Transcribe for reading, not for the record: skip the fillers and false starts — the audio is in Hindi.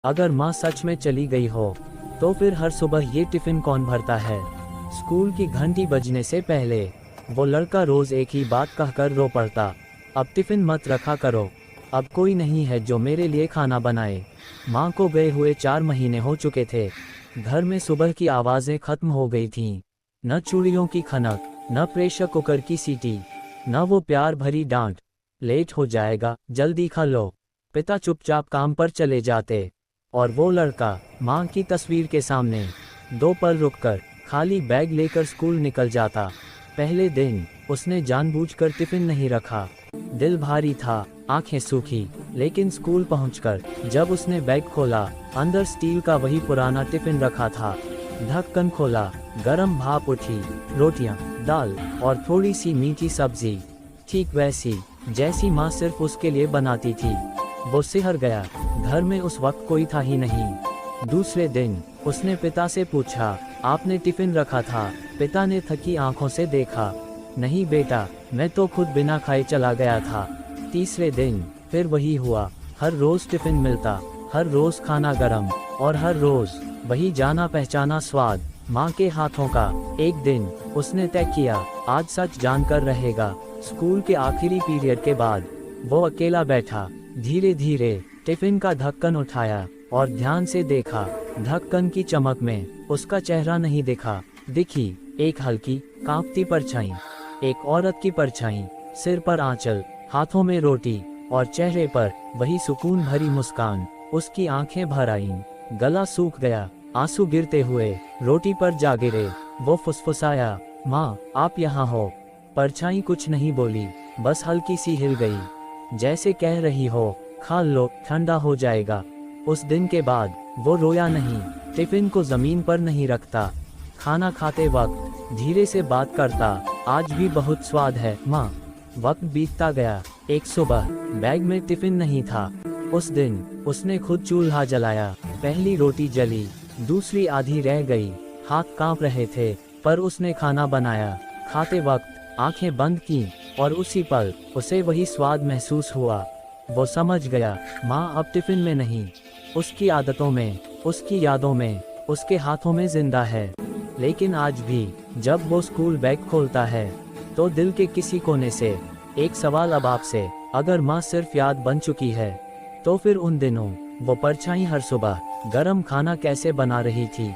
अगर माँ सच में चली गई हो, तो फिर हर सुबह ये टिफिन कौन भरता है? स्कूल की घंटी बजने से पहले वो लड़का रोज एक ही बात कहकर रो पड़ता, अब टिफिन मत रखा करो, अब कोई नहीं है जो मेरे लिए खाना बनाए। माँ को गए हुए 4 महीने हो चुके थे। घर में सुबह की आवाज़ें खत्म हो गई थीं। न चूड़ियों की खनक, न प्रेशर कुकर की सीटी, न वो प्यार भरी डांट, लेट हो जाएगा, जल्दी खा लो। पिता चुपचाप काम पर चले जाते और वो लड़का माँ की तस्वीर के सामने 2 पल रुककर खाली बैग लेकर स्कूल निकल जाता। पहले दिन उसने जानबूझकर टिफिन नहीं रखा। दिल भारी था, आंखें सूखी, लेकिन स्कूल पहुंचकर जब उसने बैग खोला, अंदर स्टील का वही पुराना टिफिन रखा था। ढक्कन खोला, गरम भाप उठी, रोटियां, दाल और थोड़ी सी मीठी सब्जी, ठीक वैसी जैसी माँ सिर्फ उसके लिए बनाती थी। वो सिहर गया। घर में उस वक्त कोई था ही नहीं। दूसरे दिन उसने पिता से पूछा, आपने टिफिन रखा था? पिता ने थकी आंखों से देखा, नहीं बेटा, मैं तो खुद बिना खाए चला गया था। तीसरे दिन फिर वही हुआ। हर रोज टिफिन मिलता, हर रोज खाना गरम, और हर रोज वही जाना पहचाना स्वाद, माँ के हाथों का। एक दिन उसने तय किया, आज सच जानकर रहेगा। स्कूल के आखिरी पीरियड के बाद वो अकेला बैठा, धीरे धीरे टिफिन का ढक्कन उठाया और ध्यान से देखा। ढक्कन की चमक में उसका चेहरा नहीं दिखी एक हल्की कांपती परछाई, एक औरत की परछाई, सिर पर आंचल, हाथों में रोटी और चेहरे पर वही सुकून भरी मुस्कान। उसकी आंखें भर आईं, गला सूख गया, आंसू गिरते हुए रोटी पर जा गिरे। वो फुसफुसाया, माँ आप यहाँ हो। परछाई कुछ नहीं बोली, बस हल्की सी हिल गई, जैसे कह रही हो, खा लो, ठंडा हो जाएगा। उस दिन के बाद वो रोया नहीं, टिफिन को जमीन पर नहीं रखता, खाना खाते वक्त धीरे से बात करता, आज भी बहुत स्वाद है माँ। वक्त बीतता गया। एक सुबह बैग में टिफिन नहीं था। उस दिन उसने खुद चूल्हा जलाया। पहली रोटी जली, दूसरी आधी रह गई, हाथ कांप रहे थे, पर उसने खाना बनाया। खाते वक्त आंखें बंद की और उसी पल उसे वही स्वाद महसूस हुआ। वो समझ गया, माँ अब टिफिन में नहीं, उसकी आदतों में, उसकी यादों में, उसके हाथों में जिंदा है। लेकिन आज भी जब वो स्कूल बैग खोलता है, तो दिल के किसी कोने से एक सवाल अब आपसे, अगर माँ सिर्फ याद बन चुकी है, तो फिर उन दिनों वो परछाई हर सुबह गरम खाना कैसे बना रही थी?